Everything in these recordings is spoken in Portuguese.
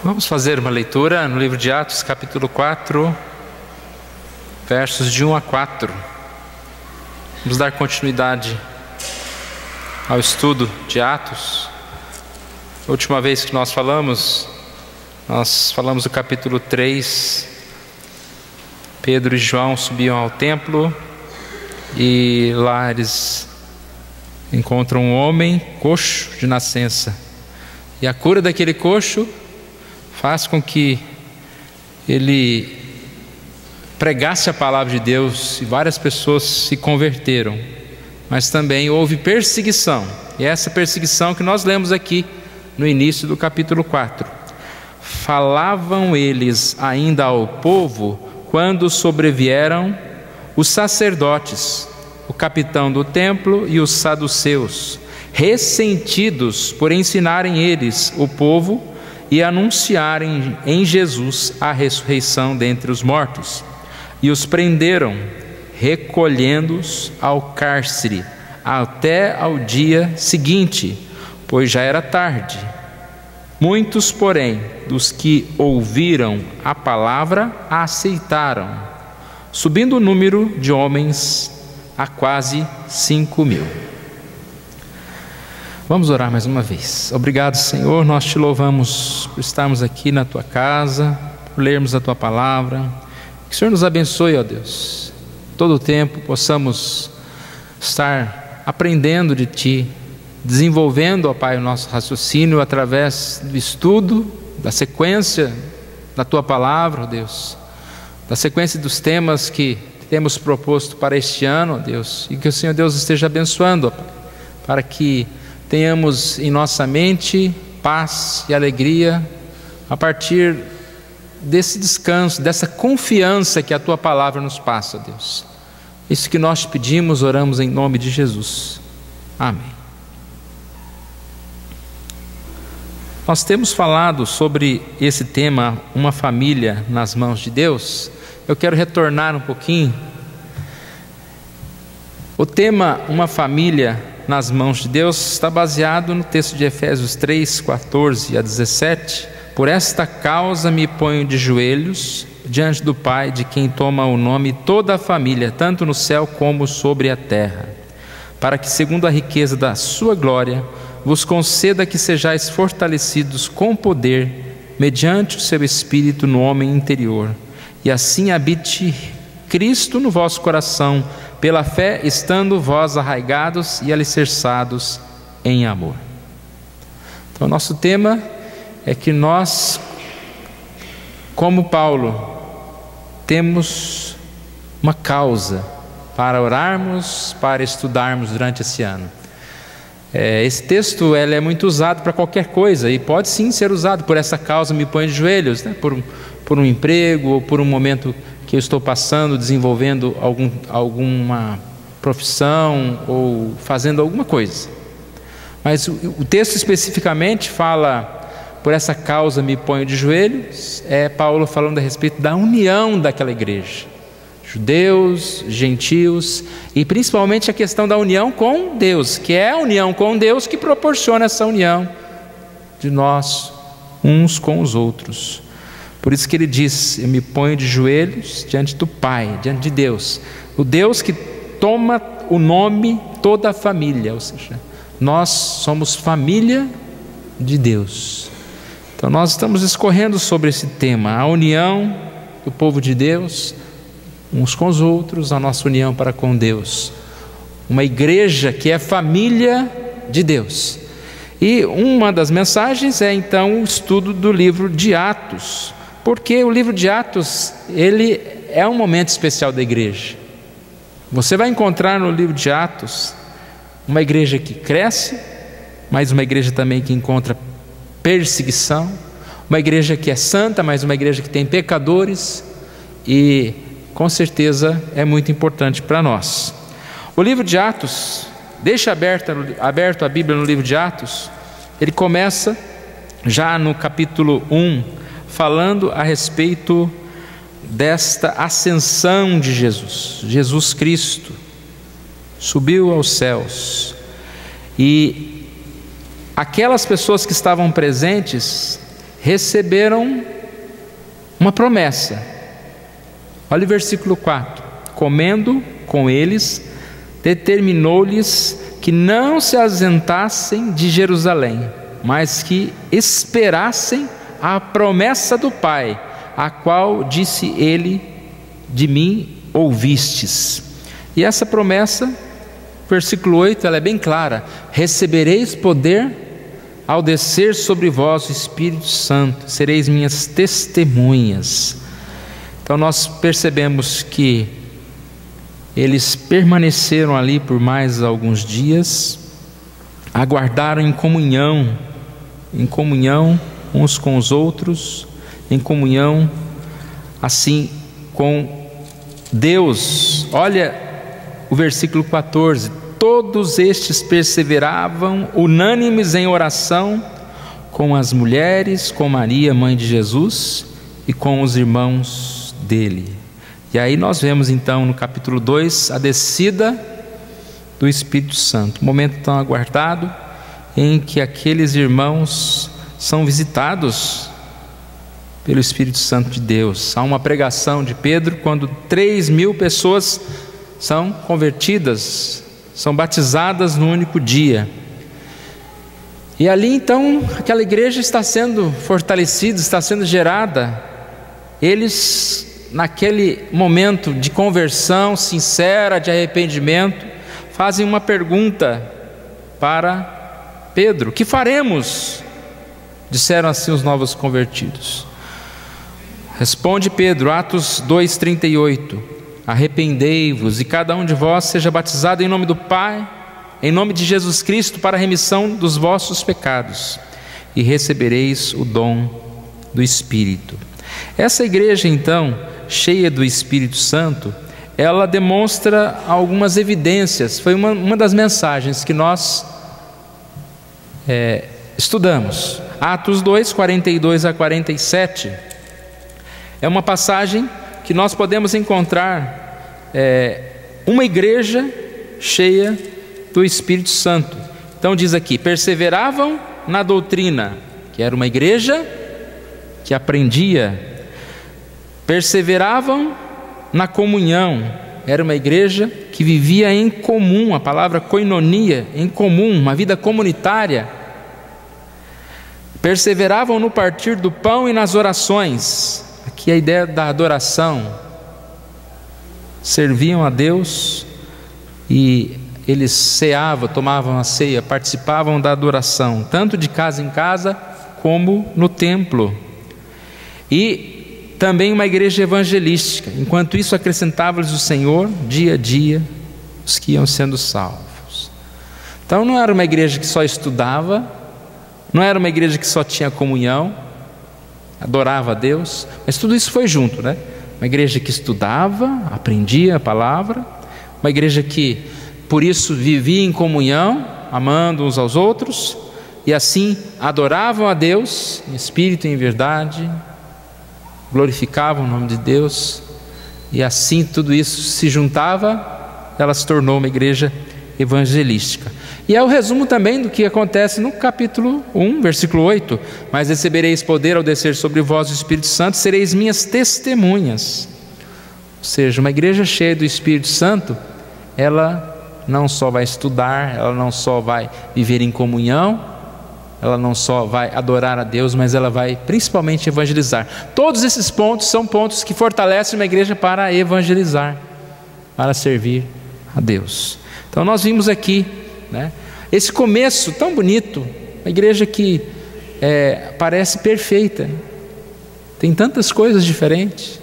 Vamos fazer uma leitura no livro de Atos, capítulo 4, versos de 1 a 4. Vamos dar continuidade ao estudo de Atos. A última vez que nós falamos do capítulo 3. Pedro e João subiam ao templo e lá eles encontram um homem coxo de nascença. E a cura daquele coxo faz com que ele pregasse a palavra de Deus e várias pessoas se converteram. Mas também houve perseguição, e essa perseguição que nós lemos aqui no início do capítulo 4. Falavam eles ainda ao povo quando sobrevieram os sacerdotes, o capitão do templo e os saduceus, ressentidos por ensinarem eles o povo e anunciarem em Jesus a ressurreição dentre os mortos. E os prenderam, recolhendo-os ao cárcere, até ao dia seguinte, pois já era tarde. Muitos, porém, dos que ouviram a palavra, a aceitaram, subindo o número de homens a quase 5.000. Vamos orar mais uma vez. Obrigado, Senhor, nós te louvamos por estarmos aqui na tua casa, por lermos a tua palavra. Que o Senhor nos abençoe, ó Deus. Todo o tempo possamos estar aprendendo de ti, desenvolvendo, ó Pai, o nosso raciocínio através do estudo, da sequência da tua palavra, ó Deus, da sequência dos temas que temos proposto para este ano, ó Deus, e que o Senhor Deus esteja abençoando, ó Pai, para que tenhamos em nossa mente paz e alegria a partir desse descanso, dessa confiança que a tua palavra nos passa, ó Deus. Isso que nós te pedimos, oramos em nome de Jesus. Amém. Nós temos falado sobre esse tema, uma família nas mãos de Deus. Eu quero retornar um pouquinho. O tema, uma família nas mãos de Deus, está baseado no texto de Efésios 3, 14 a 17. Por esta causa me ponho de joelhos diante do Pai, de quem toma o nome toda a família, tanto no céu como sobre a terra, para que, segundo a riqueza da sua glória, vos conceda que sejais fortalecidos com poder, mediante o seu Espírito no homem interior, e assim habite Cristo no vosso coração, pela fé, estando vós arraigados e alicerçados em amor. Então, nosso tema é que nós, como Paulo, temos uma causa para orarmos, para estudarmos durante esse ano. Esse texto ele é muito usado para qualquer coisa, e pode sim ser usado. Por essa causa me ponho de joelhos, né? por um emprego, ou por um momento que eu estou passando, desenvolvendo alguma profissão, ou fazendo alguma coisa. Mas o texto especificamente fala, por essa causa me ponho de joelhos, é Paulo falando a respeito da união daquela igreja. Judeus, gentios, e principalmente a questão da união com Deus, que é a união com Deus que proporciona essa união de nós uns com os outros. Por isso que ele diz, eu me ponho de joelhos diante do Pai, diante de Deus, o Deus que toma o nome toda a família, ou seja, nós somos família de Deus. Então nós estamos discorrendo sobre esse tema, a união do povo de Deus uns com os outros, a nossa união para com Deus, uma igreja que é família de Deus. E uma das mensagens é então o estudo do livro de Atos, porque o livro de Atos, ele é um momento especial da igreja. Você vai encontrar no livro de Atos uma igreja que cresce, mas uma igreja também que encontra perseguição, uma igreja que é santa, mas uma igreja que tem pecadores, e com certeza é muito importante para nós. O livro de Atos, deixa aberto a Bíblia no livro de Atos, ele começa já no capítulo 1, falando a respeito desta ascensão de Jesus. Jesus Cristo subiu aos céus, e aquelas pessoas que estavam presentes receberam uma promessa. Olha o versículo 4: comendo com eles, determinou-lhes que não se ausentassem de Jerusalém, mas que esperassem a promessa do Pai, a qual disse ele: de mim ouvistes. E essa promessa, versículo 8, ela é bem clara: recebereis poder ao descer sobre vós o Espírito Santo, sereis minhas testemunhas. Então nós percebemos que eles permaneceram ali por mais alguns dias, aguardaram em comunhão uns com os outros, em comunhão assim com Deus. Olha o versículo 14: todos estes perseveravam unânimes em oração com as mulheres, com Maria, mãe de Jesus, e com os irmãos dele. E aí nós vemos então no capítulo 2 a descida do Espírito Santo, um momento tão aguardado em que aqueles irmãos são visitados pelo Espírito Santo de Deus. Há uma pregação de Pedro quando 3.000 pessoas são convertidas, são batizadas no único dia. E ali então aquela igreja está sendo fortalecida, está sendo gerada. Eles, naquele momento de conversão sincera, de arrependimento, fazem uma pergunta para Pedro: que faremos? Disseram assim os novos convertidos. Responde Pedro, Atos 2:38: arrependei-vos e cada um de vós seja batizado em nome do Pai, em nome de Jesus Cristo, para a remissão dos vossos pecados, e recebereis o dom do Espírito. Essa igreja então, cheia do Espírito Santo, ela demonstra algumas evidências. Foi uma das mensagens que nós estudamos. Atos 2, 42 a 47 é uma passagem que nós podemos encontrar uma igreja cheia do Espírito Santo. Então diz aqui: perseveravam na doutrina, que era uma igreja que aprendia. Perseveravam na comunhão, era uma igreja que vivia em comum, a palavra koinonia, em comum, uma vida comunitária. Perseveravam no partir do pão e nas orações. Aqui a ideia da adoração. Serviam a Deus e eles ceavam, tomavam a ceia, participavam da adoração, tanto de casa em casa como no templo. E também uma igreja evangelística. Enquanto isso, acrescentava-lhes o Senhor dia a dia os que iam sendo salvos. Então não era uma igreja que só estudava, não era uma igreja que só tinha comunhão, adorava a Deus, mas tudo isso foi junto, né? Uma igreja que estudava, aprendia a palavra, uma igreja que por isso vivia em comunhão, amando uns aos outros, e assim adoravam a Deus em espírito e em verdade, glorificavam o nome de Deus, e assim tudo isso se juntava, ela se tornou uma igreja evangelística. E é o resumo também do que acontece no capítulo 1, versículo 8: mas recebereis poder ao descer sobre vós o Espírito Santo, sereis minhas testemunhas. Ou seja, uma igreja cheia do Espírito Santo, ela não só vai estudar, ela não só vai viver em comunhão, ela não só vai adorar a Deus, mas ela vai principalmente evangelizar. Todos esses pontos são pontos que fortalecem uma igreja para evangelizar, para servir a Deus. Então nós vimos aqui, né, esse começo tão bonito, uma igreja que parece perfeita, tem tantas coisas diferentes,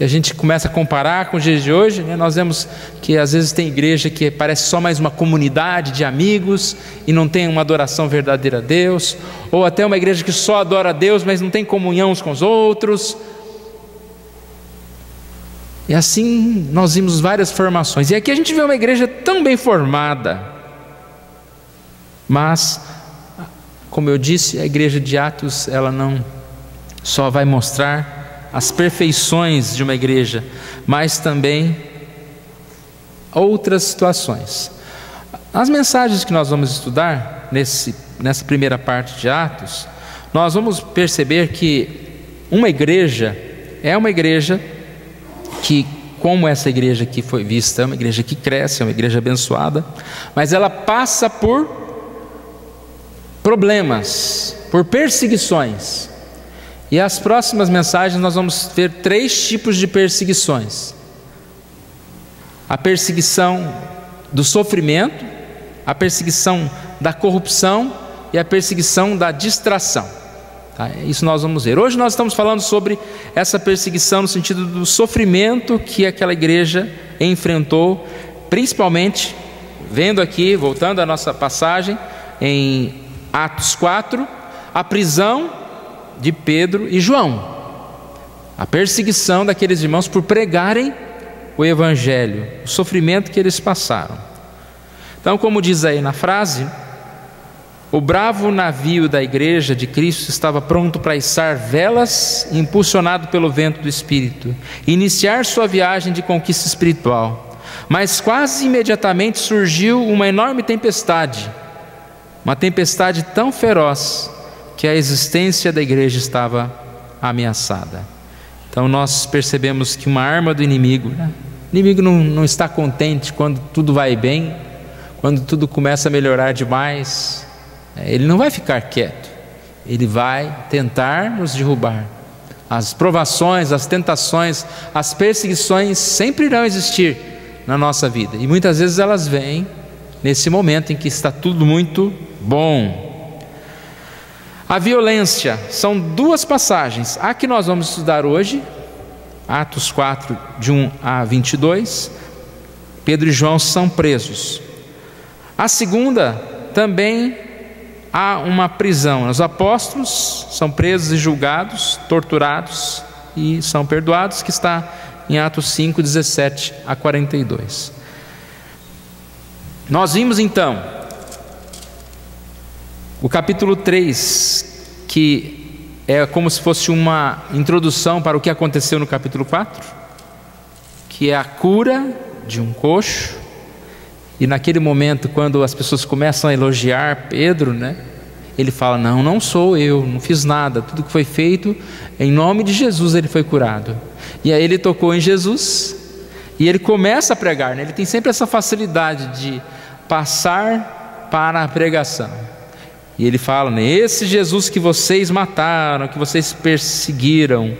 e a gente começa a comparar com os dias de hoje, né? Nós vemos que às vezes tem igreja que parece só mais uma comunidade de amigos e não tem uma adoração verdadeira a Deus, ou até uma igreja que só adora a Deus, mas não tem comunhão uns com os outros. E assim nós vimos várias formações, e aqui a gente vê uma igreja tão bem formada, mas, como eu disse, a igreja de Atos, ela não só vai mostrar as perfeições de uma igreja, mas também outras situações. As mensagens que nós vamos estudar nessa primeira parte de Atos, nós vamos perceber que uma igreja é uma igreja que, como essa igreja que foi vista, é uma igreja que cresce, é uma igreja abençoada, mas ela passa por problemas, por perseguições. E as próximas mensagens nós vamos ver 3 tipos de perseguições: a perseguição do sofrimento, a perseguição da corrupção e a perseguição da distração. Tá? Isso nós vamos ver. Hoje nós estamos falando sobre essa perseguição no sentido do sofrimento que aquela igreja enfrentou, principalmente, vendo aqui, voltando à nossa passagem, em Atos 4, a prisão de Pedro e João, a perseguição daqueles irmãos por pregarem o Evangelho, o sofrimento que eles passaram. Então, como diz aí na frase, o bravo navio da igreja de Cristo estava pronto para içar velas, impulsionado pelo vento do Espírito, e iniciar sua viagem de conquista espiritual. Mas quase imediatamente surgiu uma enorme tempestade, uma tempestade tão feroz que a existência da igreja estava ameaçada. Então nós percebemos que uma arma do inimigo, né? O inimigo não está contente quando tudo vai bem, quando tudo começa a melhorar demais. Ele não vai ficar quieto, ele vai tentar nos derrubar. As provações, as tentações, as perseguições sempre irão existir na nossa vida, e muitas vezes elas vêm nesse momento em que está tudo muito bom. A violência, são 2 passagens. A que nós vamos estudar hoje, Atos 4, de 1 a 22, Pedro e João são presos. A segunda, também há uma prisão. Os apóstolos são presos e julgados, torturados e são perdoados, que está em Atos 5, 17 a 42. Nós vimos então o capítulo 3, que é como se fosse uma introdução para o que aconteceu no capítulo 4, que é a cura de um coxo. E naquele momento, quando as pessoas começam a elogiar Pedro, né, ele fala: não sou eu, não fiz nada, tudo que foi feito em nome de Jesus ele foi curado. E aí ele tocou em Jesus e ele começa a pregar, né? Ele tem sempre essa facilidade de passar para a pregação. E ele fala, né, esse Jesus que vocês mataram, que vocês perseguiram,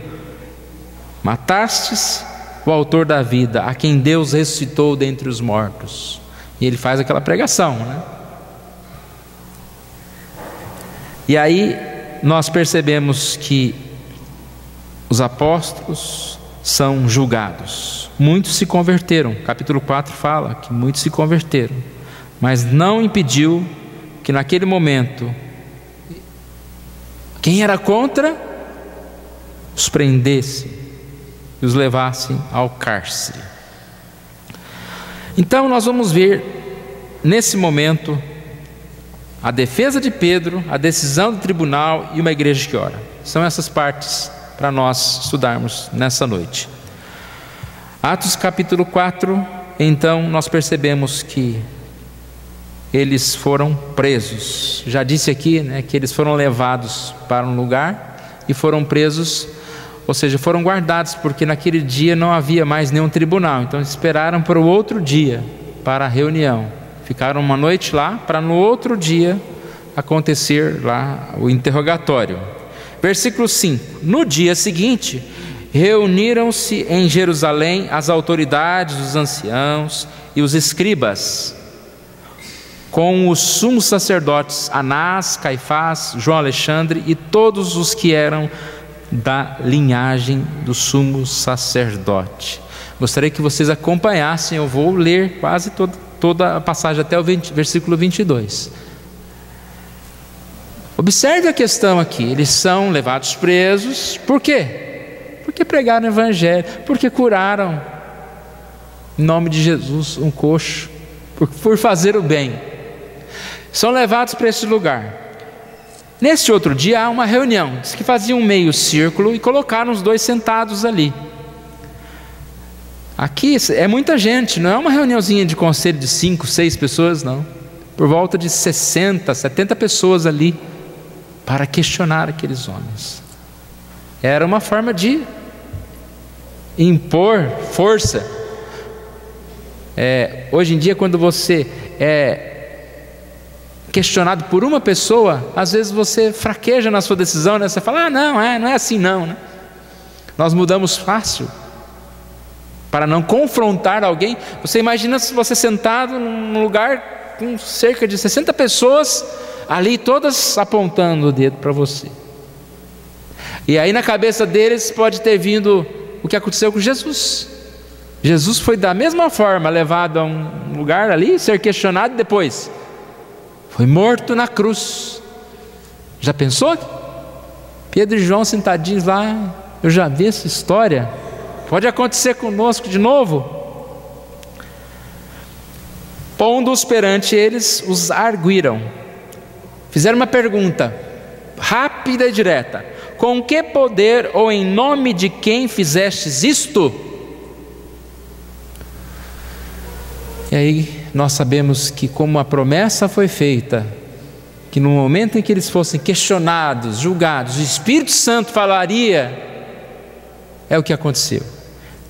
matastes o autor da vida, a quem Deus ressuscitou dentre os mortos. E ele faz aquela pregação, né? E aí nós percebemos que os apóstolos são julgados. Muitos se converteram. Capítulo 4 fala que muitos se converteram, mas não impediu que naquele momento quem era contra os prendesse e os levasse ao cárcere. Então nós vamos ver nesse momento a defesa de Pedro, a decisão do tribunal e uma igreja que ora. São essas partes para nós estudarmos nessa noite. Atos capítulo 4, então nós percebemos que eles foram presos. Já disse aqui, né, que eles foram levados para um lugar e foram presos, ou seja, foram guardados, porque naquele dia não havia mais nenhum tribunal. Então esperaram para o outro dia, para a reunião. Ficaram uma noite lá, para no outro dia acontecer lá o interrogatório. Versículo 5: no dia seguinte, reuniram-se em Jerusalém as autoridades, os anciãos e os escribas, com os sumos sacerdotes Anás, Caifás, João Alexandre e todos os que eram da linhagem do sumo sacerdote. Gostaria que vocês acompanhassem, eu vou ler quase toda a passagem até o versículo 22. Observe a questão aqui, eles são levados presos, por quê? Porque pregaram o Evangelho, porque curaram em nome de Jesus um coxo, por fazer o bem. São levados para esse lugar. Neste outro dia há uma reunião, diz que faziam um meio círculo e colocaram os dois sentados ali. Aqui é muita gente, não é uma reuniãozinha de conselho de 5, 6 pessoas, não. Por volta de 60, 70 pessoas ali para questionar aqueles homens. Era uma forma de impor força. Hoje em dia, quando você é questionado por uma pessoa, às vezes você fraqueja na sua decisão, né? Você fala, não é assim não, né? Nós mudamos fácil para não confrontar alguém. Você imagina se você sentado num lugar com cerca de 60 pessoas ali, todas apontando o dedo para você. E aí na cabeça deles pode ter vindo o que aconteceu com Jesus. Jesus foi da mesma forma levado a um lugar ali, ser questionado, e depois foi morto na cruz. Já pensou? Pedro e João sentadinhos lá. Eu já vi essa história. Pode acontecer conosco de novo. Pondo-os perante eles, os arguíram. Fizeram uma pergunta rápida e direta: com que poder ou em nome de quem fizestes isto? E aí nós sabemos que, como a promessa foi feita, que no momento em que eles fossem questionados, julgados, o Espírito Santo falaria. É o que aconteceu.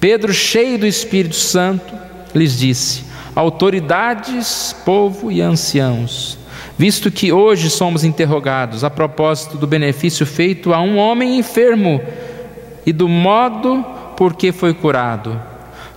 Pedro, cheio do Espírito Santo, lhes disse: autoridades, povo e anciãos, visto que hoje somos interrogados a propósito do benefício feito a um homem enfermo e do modo por que foi curado,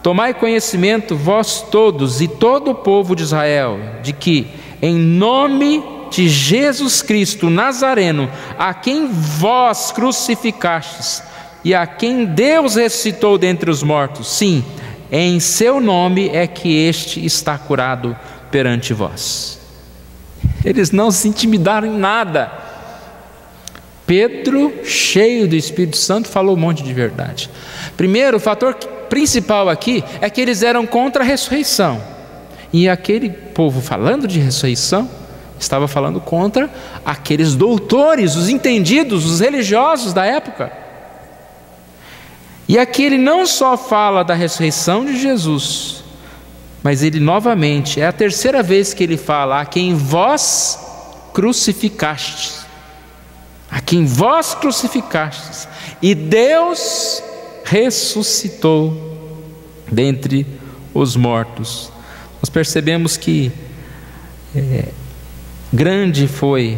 tomai conhecimento vós todos e todo o povo de Israel, de que em nome de Jesus Cristo Nazareno, a quem vós crucificastes e a quem Deus ressuscitou dentre os mortos, sim, em seu nome é que este está curado perante vós. Eles não se intimidaram em nada. Pedro, cheio do Espírito Santo, falou um monte de verdade. Primeiro, o fator principal aqui é que eles eram contra a ressurreição. E aquele povo falando de ressurreição estava falando contra aqueles doutores, os entendidos, os religiosos da época. E aqui ele não só fala da ressurreição de Jesus, mas ele novamente, é a terceira vez que ele fala: a quem vós crucificastes, a quem vós crucificastes, e Deus ressuscitou dentre os mortos. Nós percebemos que grande foi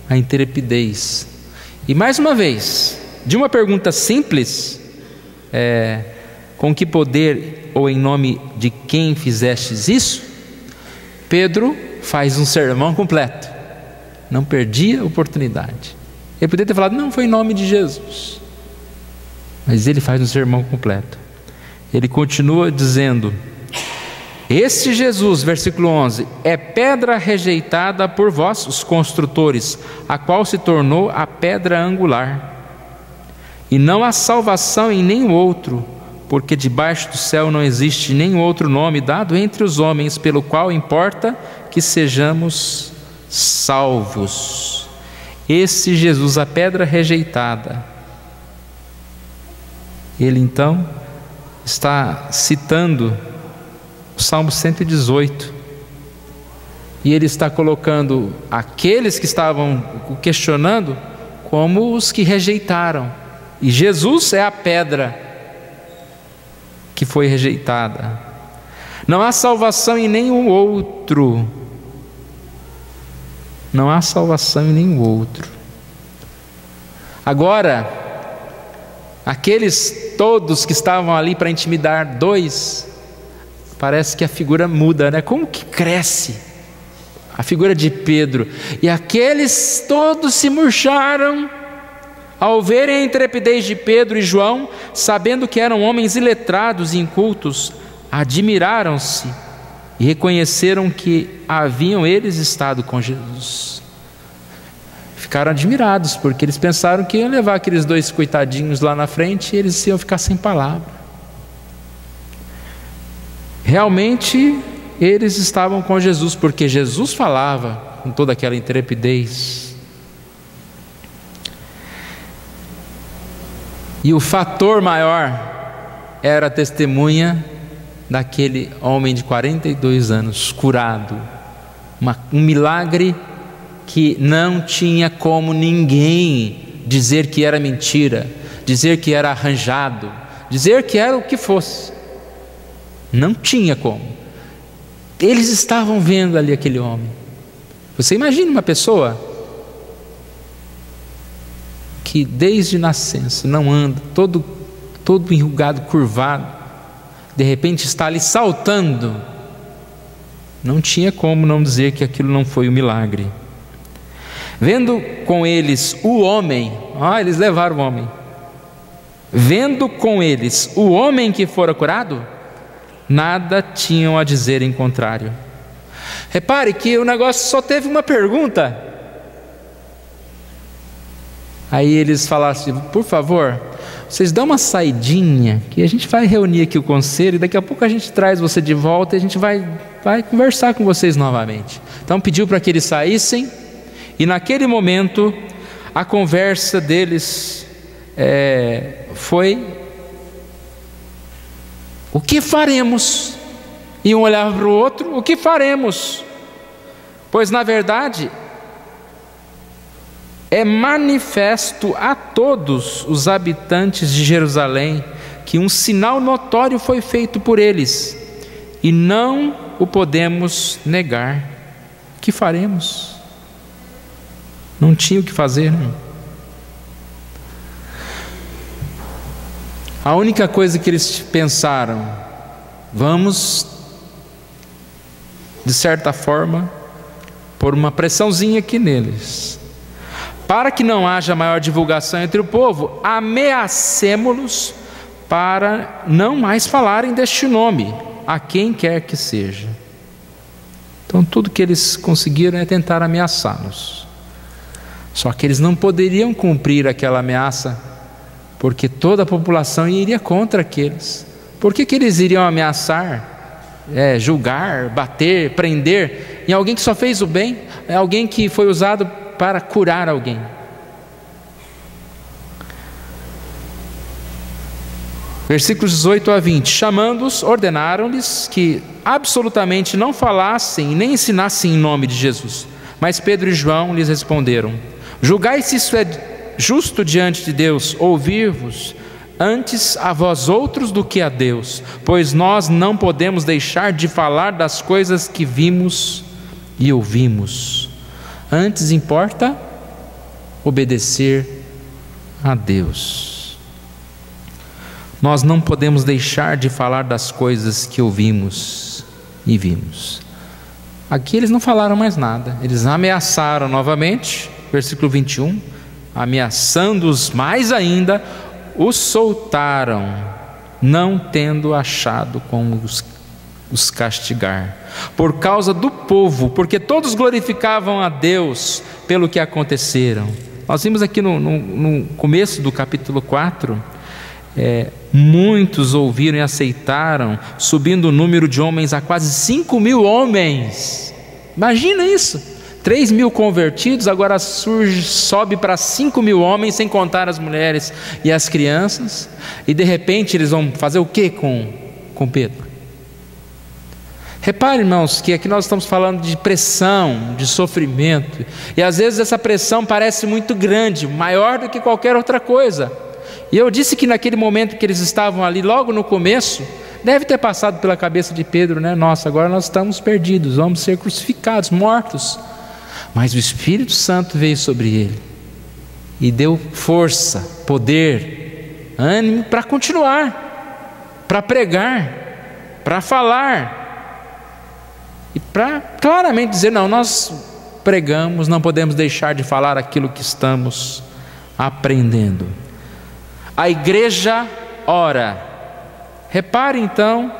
a intrepidez. E mais uma vez, de uma pergunta simples, com que poder ou em nome de quem fizestes isso, Pedro faz um sermão completo. Não perdia a oportunidade. Ele poderia ter falado: não, foi em nome de Jesus. Mas ele faz um sermão completo. Ele continua dizendo: este Jesus, versículo 11, é pedra rejeitada por vós, os construtores, a qual se tornou a pedra angular. E não há salvação em nenhum outro, porque debaixo do céu não existe nenhum outro nome dado entre os homens, pelo qual importa que sejamos salvos. Esse Jesus, a pedra rejeitada, ele então está citando o Salmo 118, e ele está colocando aqueles que estavam questionando como os que rejeitaram. E Jesus é a pedra que foi rejeitada. Não há salvação em nenhum outro. Não há salvação em nenhum outro. Agora, aqueles todos que estavam ali para intimidar dois, parece que a figura muda, né? Como que cresce a figura de Pedro. E aqueles todos se murcharam ao verem a intrepidez de Pedro e João, sabendo que eram homens iletrados e incultos, admiraram-se e reconheceram que haviam eles estado com Jesus. Ficaram admirados, porque eles pensaram que iam levar aqueles dois coitadinhos lá na frente e eles iam ficar sem palavra. Realmente eles estavam com Jesus, porque Jesus falava com toda aquela intrepidez. E o fator maior era a testemunha daquele homem de 42 anos, curado. Um milagre que não tinha como ninguém dizer que era mentira, dizer que era arranjado, dizer que era o que fosse. Não tinha como. Eles estavam vendo ali aquele homem. Você imagina uma pessoa que desde nascença não anda, todo enrugado, curvado, de repente está ali saltando. Não tinha como não dizer que aquilo não foi um milagre. Vendo com eles o homem, eles levaram o homem. Vendo com eles o homem que fora curado, nada tinham a dizer em contrário. Repare que o negócio só teve uma pergunta. Aí eles falaram assim: por favor, vocês dão uma saidinha, que a gente vai reunir aqui o conselho, e daqui a pouco a gente traz você de volta e a gente vai conversar com vocês novamente. Então pediu para que eles saíssem, e naquele momento a conversa deles foi: o que faremos? E um olhava para o outro: o que faremos? Pois na verdade é manifesto a todos os habitantes de Jerusalém que um sinal notório foi feito por eles, e não o podemos negar. O que faremos? Não tinha o que fazer, não. A única coisa que eles pensaram: vamos, de certa forma, pôr uma pressãozinha aqui neles. Para que não haja maior divulgação entre o povo, ameacemo-los para não mais falarem deste nome, a quem quer que seja. Então tudo que eles conseguiram é tentar ameaçá-los. Só que eles não poderiam cumprir aquela ameaça, porque toda a população iria contra aqueles. Por que eles iriam ameaçar, julgar, bater, prender em alguém que só fez o bem, alguém que foi usado para curar alguém? Versículos 18 a 20: chamando-os, ordenaram-lhes que absolutamente não falassem e nem ensinassem em nome de Jesus. Mas Pedro e João lhes responderam: julgai se isso é justo diante de Deus, ouvir-vos antes a vós outros do que a Deus, pois nós não podemos deixar de falar das coisas que vimos e ouvimos. Antes importa obedecer a Deus. Nós não podemos deixar de falar das coisas que ouvimos e vimos. Aqui eles não falaram mais nada. Eles ameaçaram novamente, versículo 21, ameaçando-os mais ainda, os soltaram, não tendo achado como os castigar, por causa do povo, porque todos glorificavam a Deus pelo que aconteceram. Nós vimos aqui no começo do capítulo 4, muitos ouviram e aceitaram, subindo o número de homens a quase 5.000 homens. Imagina isso, 3.000 convertidos, agora sobe para 5.000 homens, sem contar as mulheres e as crianças. E de repente eles vão fazer o que com Pedro? Repare, irmãos, que aqui nós estamos falando de pressão, de sofrimento, e às vezes essa pressão parece muito grande, maior do que qualquer outra coisa. E eu disse que naquele momento que eles estavam ali, logo no começo, deve ter passado pela cabeça de Pedro, né? Nossa, agora nós estamos perdidos, vamos ser crucificados, mortos. Mas o Espírito Santo veio sobre ele e deu força, poder, ânimo para continuar, para pregar, para falar e para claramente dizer: não, nós pregamos, não podemos deixar de falar aquilo que estamos aprendendo. A igreja ora. Repare então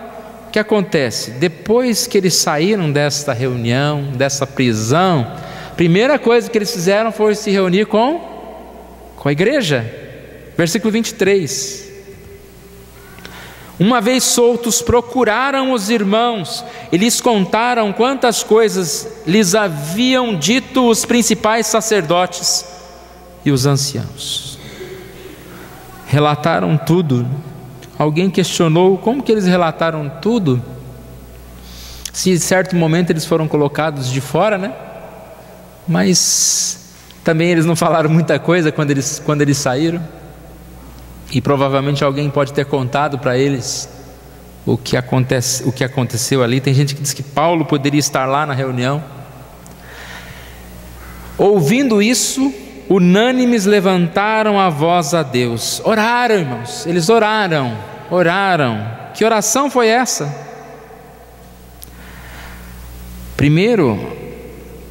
o que acontece. Depois que eles saíram desta reunião, dessa prisão, a primeira coisa que eles fizeram foi se reunir com a igreja. Versículo 23: uma vez soltos, procuraram os irmãos e lhes contaram quantas coisas lhes haviam dito os principais sacerdotes e os anciãos. Relataram tudo. Alguém questionou como que eles relataram tudo, se em certo momento eles foram colocados de fora, né? Mas também eles não falaram muita coisa quando eles saíram. E provavelmente alguém pode ter contado para eles o que aconteceu ali. Tem gente que diz que Paulo poderia estar lá na reunião. Ouvindo isso, unânimes levantaram a voz a Deus. Oraram, irmãos. Eles oraram. Que oração foi essa? Primeiro,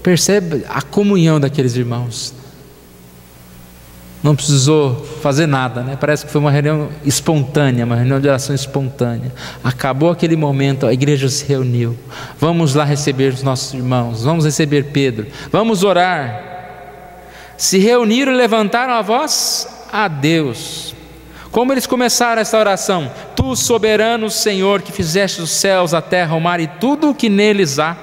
percebe a comunhão daqueles irmãos. Não precisou fazer nada, né? Parece que foi uma reunião espontânea, uma reunião de oração espontânea. Acabou aquele momento, a igreja se reuniu. Vamos lá receber os nossos irmãos, vamos receber Pedro, vamos orar. Se reuniram e levantaram a voz a Deus. Como eles começaram essa oração? Tu, soberano Senhor, que fizeste os céus, a terra, o mar e tudo o que neles há.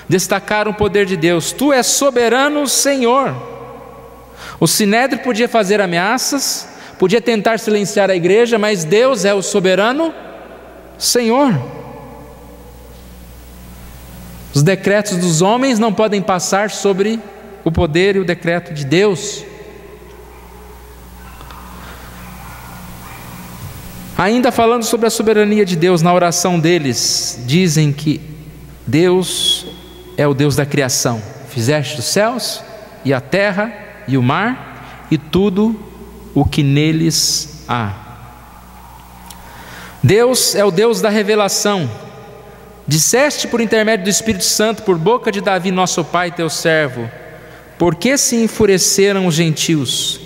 Destacaram o poder de Deus. Tu és soberano Senhor. O Sinédrio podia fazer ameaças, podia tentar silenciar a igreja, mas Deus é o soberano Senhor. Os decretos dos homens não podem passar sobre o poder e o decreto de Deus. Ainda falando sobre a soberania de Deus, na oração deles, dizem que Deus é o Deus da criação. Fizeste os céus e a terra e o mar e tudo o que neles há. Deus é o Deus da revelação. Disseste por intermédio do Espírito Santo, por boca de Davi, nosso pai, teu servo: por que se enfureceram os gentios?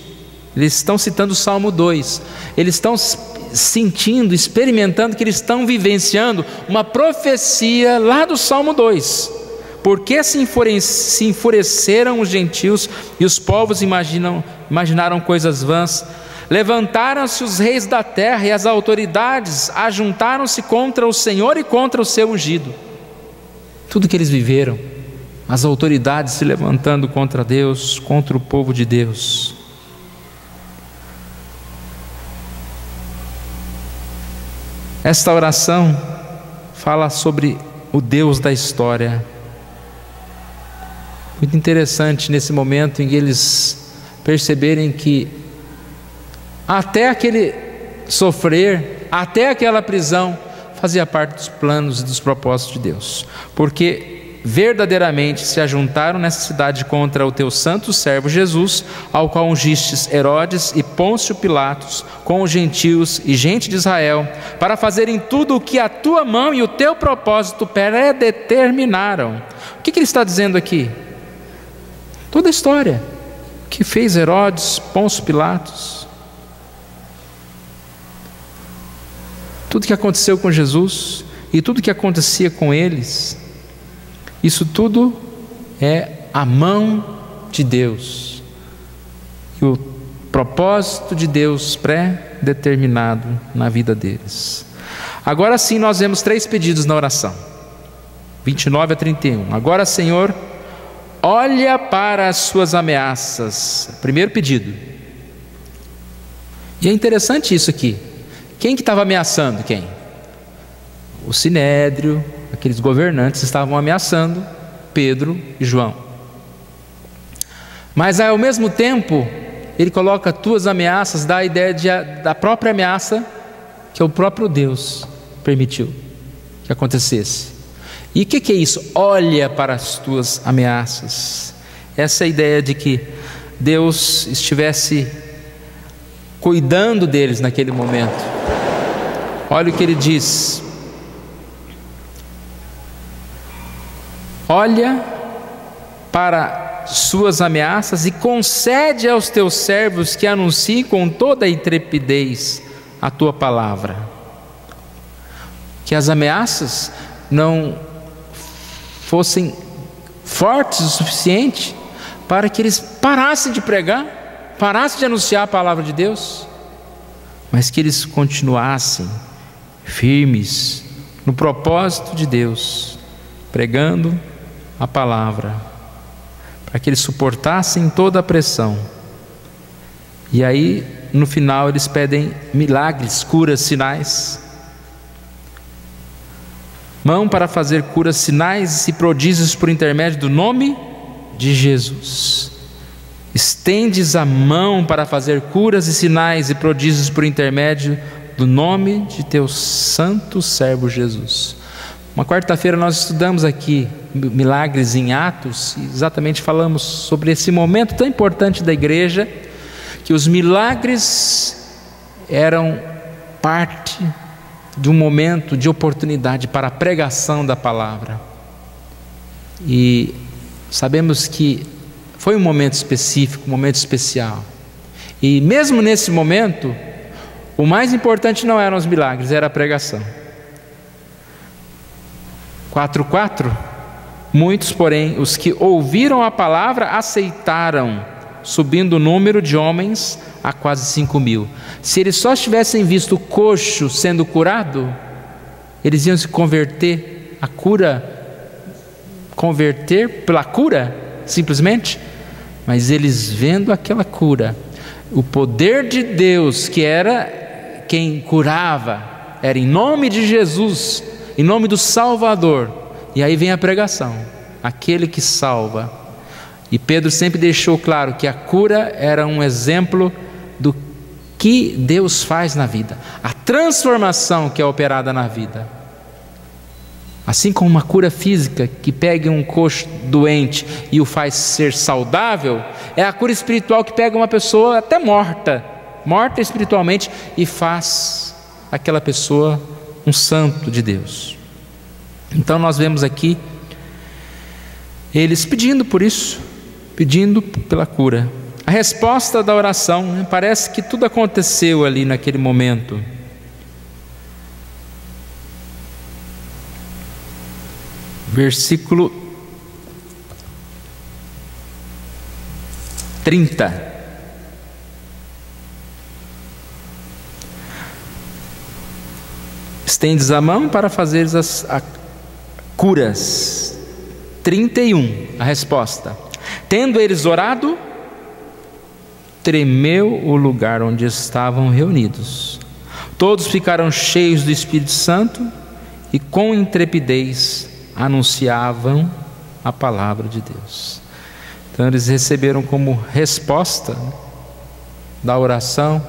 Eles estão citando o Salmo 2. Eles estão sentindo, experimentando que eles estão vivenciando uma profecia lá do Salmo 2. Por que se enfureceram os gentios e os povos imaginaram coisas vãs? Levantaram-se os reis da terra e as autoridades ajuntaram-se contra o Senhor e contra o seu ungido. Tudo que eles viveram, as autoridades se levantando contra Deus, contra o povo de Deus. Esta oração fala sobre o Deus da história. Muito interessante nesse momento em que eles perceberem que até aquele sofrer, até aquela prisão, fazia parte dos planos e dos propósitos de Deus, porque verdadeiramente se ajuntaram nessa cidade contra o teu santo servo Jesus, ao qual ungistes Herodes e Pôncio Pilatos, com os gentios e gente de Israel, para fazerem tudo o que a tua mão e o teu propósito predeterminaram. O que ele está dizendo aqui? Toda a história que fez Herodes, Pôncio Pilatos, tudo que aconteceu com Jesus e tudo que acontecia com eles, isso tudo é a mão de Deus e o propósito de Deus pré-determinado na vida deles. Agora sim nós vemos 3 pedidos na oração, 29 a 31. Agora, Senhor, olha para as suas ameaças. Primeiro pedido. E é interessante isso aqui. Quem que estava ameaçando quem? O Sinédrio, aqueles governantes estavam ameaçando Pedro e João. Mas ao mesmo tempo, ele coloca tuas ameaças, dá a ideia da própria ameaça que o próprio Deus permitiu que acontecesse. E o que é isso? Olha para as tuas ameaças. Essa é a ideia de que Deus estivesse cuidando deles naquele momento. Olha o que ele diz: olha para suas ameaças e concede aos teus servos que anunciem com toda a intrepidez a tua palavra. Que as ameaças não fossem fortes o suficiente para que eles parassem de pregar, parassem de anunciar a palavra de Deus, mas que eles continuassem firmes no propósito de Deus, pregando a palavra, para que eles suportassem toda a pressão. E aí no final eles pedem milagres, curas, sinais. Mão para fazer curas, sinais e prodígios por intermédio do nome de Jesus. Estendes a mão para fazer curas e sinais e prodígios por intermédio do nome de teu santo servo Jesus. Uma quarta-feira nós estudamos aqui milagres em Atos, e exatamente falamos sobre esse momento tão importante da igreja, que os milagres eram parte de um momento de oportunidade para a pregação da palavra. E sabemos que foi um momento específico, um momento especial. E mesmo nesse momento, o mais importante não eram os milagres, era a pregação. 4:4, muitos, porém, os que ouviram a palavra, aceitaram, subindo o número de homens a quase 5.000. Se eles só tivessem visto o coxo sendo curado, eles iam se converter pela cura, simplesmente. Mas eles vendo aquela cura, o poder de Deus, que era quem curava, era em nome de Jesus, em nome do Salvador. E aí vem a pregação, aquele que salva. E Pedro sempre deixou claro que a cura era um exemplo do que Deus faz na vida, a transformação que é operada na vida. Assim como uma cura física que pega um coxo doente e o faz ser saudável, é a cura espiritual que pega uma pessoa até morta espiritualmente, e faz aquela pessoa um santo de Deus. Então nós vemos aqui eles pedindo por isso, pedindo pela cura. A resposta da oração, parece que tudo aconteceu ali naquele momento. Versículo 30. Estendes a mão para fazeres as curas. 31, a resposta. Tendo eles orado, tremeu o lugar onde estavam reunidos. Todos ficaram cheios do Espírito Santo e com intrepidez anunciavam a palavra de Deus. Então eles receberam como resposta da oração,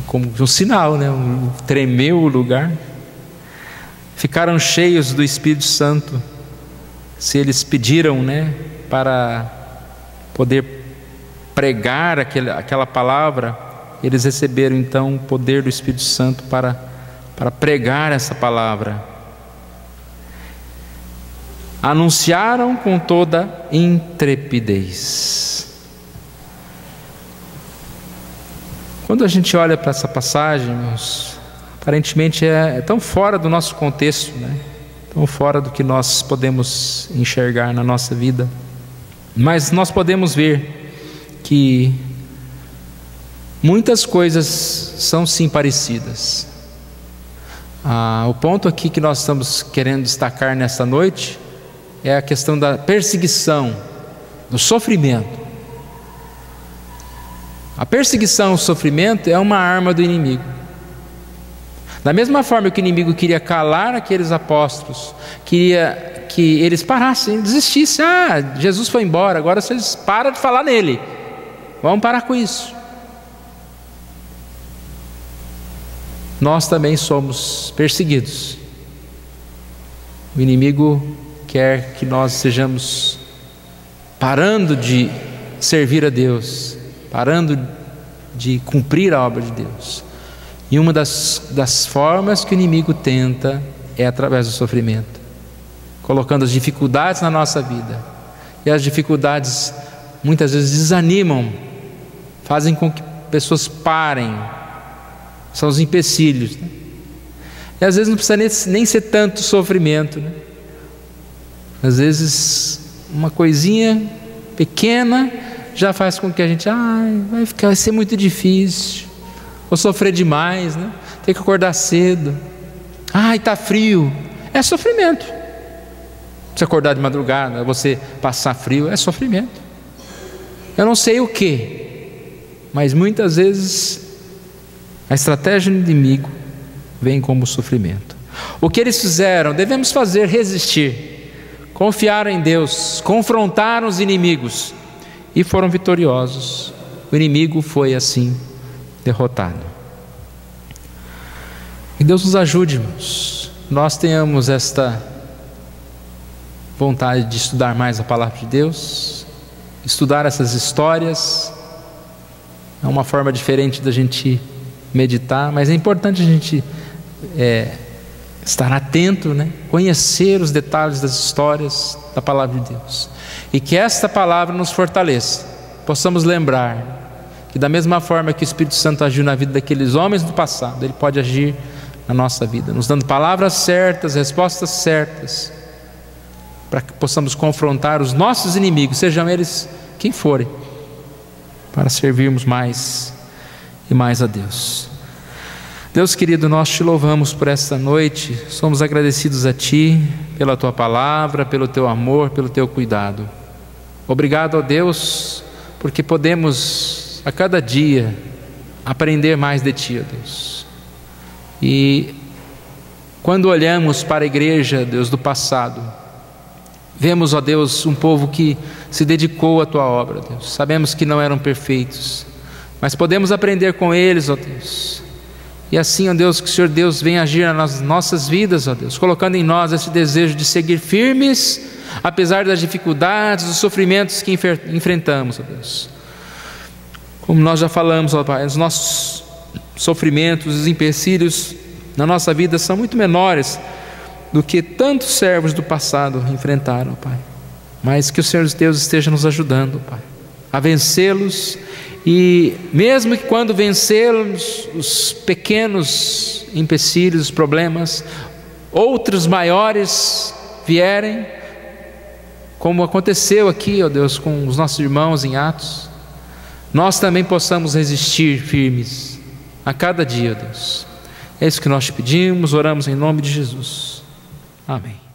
como um sinal, tremeu o lugar. Ficaram cheios do Espírito Santo. Se eles pediram, para poder pregar aquela palavra, eles receberam então o poder do Espírito Santo para pregar essa palavra. Anunciaram com toda intrepidez. Quando a gente olha para essa passagem, irmãos, aparentemente é tão fora do nosso contexto, tão fora do que nós podemos enxergar na nossa vida. Mas nós podemos ver que muitas coisas são sim parecidas. O ponto aqui que nós estamos querendo destacar nesta noite é a questão da perseguição, do sofrimento. A perseguição, o sofrimento é uma arma do inimigo. Da mesma forma que o inimigo queria calar aqueles apóstolos, queria que eles parassem, desistissem. Jesus foi embora, agora vocês param de falar nele, vamos parar com isso. Nós também somos perseguidos. O inimigo quer que nós sejamos parando de servir a Deus, parando de cumprir a obra de Deus. E uma das formas que o inimigo tenta é através do sofrimento, colocando as dificuldades na nossa vida. E as dificuldades muitas vezes desanimam, fazem com que pessoas parem. São os empecilhos, E às vezes não precisa nem ser tanto sofrimento, Às vezes uma coisinha pequena já faz com que a gente vai ser muito difícil, vou sofrer demais, Tem que acordar cedo, está frio, é sofrimento. Você acordar de madrugada, você passar frio, é sofrimento. Eu não sei o que, mas muitas vezes a estratégia do inimigo vem como sofrimento. O que eles fizeram, devemos fazer, resistir. confiaram em Deus, confrontaram os inimigos e foram vitoriosos. O inimigo foi assim derrotado. Que Deus nos ajude, irmãos. Nós tenhamos esta vontade de estudar mais a palavra de Deus, estudar essas histórias. É uma forma diferente da gente meditar, mas é importante a gente estar atento, né? Conhecer os detalhes das histórias da palavra de Deus, e que esta palavra nos fortaleça, possamos lembrar que da mesma forma que o Espírito Santo agiu na vida daqueles homens do passado, Ele pode agir na nossa vida, nos dando palavras certas, respostas certas, para que possamos confrontar os nossos inimigos, sejam eles quem forem, para servirmos mais e mais a Deus. Deus querido, nós te louvamos por esta noite, somos agradecidos a Ti, pela Tua palavra, pelo Teu amor, pelo Teu cuidado. Obrigado, ó Deus, porque podemos a cada dia aprender mais de Ti, ó Deus. E quando olhamos para a igreja, Deus, do passado, vemos, ó Deus, um povo que se dedicou à Tua obra, Deus. Sabemos que não eram perfeitos, mas podemos aprender com eles, ó Deus. E assim, ó Deus, que o Senhor Deus venha agir nas nossas vidas, ó Deus, colocando em nós esse desejo de seguir firmes, apesar das dificuldades, dos sofrimentos que enfrentamos, ó Deus. Como nós já falamos, ó Pai, os nossos sofrimentos, os empecilhos na nossa vida são muito menores do que tantos servos do passado enfrentaram, Pai. Mas que o Senhor Deus esteja nos ajudando, Pai, a vencê-los. E mesmo que quando vencermos os pequenos empecilhos, os problemas, outros maiores vierem, como aconteceu aqui, ó Deus, com os nossos irmãos em Atos, nós também possamos resistir firmes a cada dia, ó Deus. É isso que nós te pedimos, oramos em nome de Jesus. Amém.